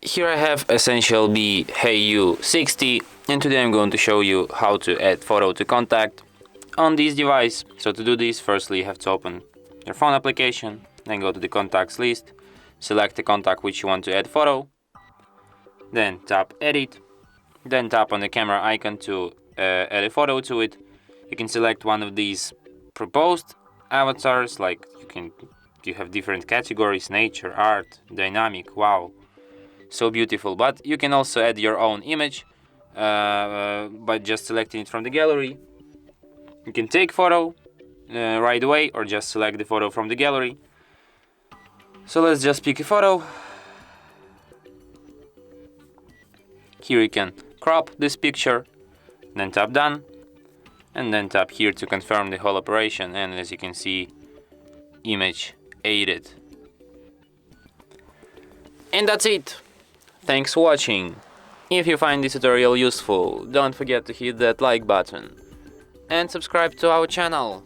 Here I have ESSENTIELB HeYou 60, and today I'm going to show you how to add photo to contact on this device. So to do this, firstly you have to open your phone application, then go to the contacts list, select the contact which you want to add photo, then tap edit, then tap on the camera icon to add a photo to it. You can select one of these proposed avatars, like you have different categories: nature, art, dynamic. Wow, so beautiful. But you can also add your own image by just selecting it from the gallery. You can take photo right away or just select the photo from the gallery. So let's just pick a photo. Here you can crop this picture, then tap done, and then tap here to confirm the whole operation, and as you can see, image added. And that's it. Thanks for watching. If you find this tutorial useful, don't forget to hit that like button and subscribe to our channel.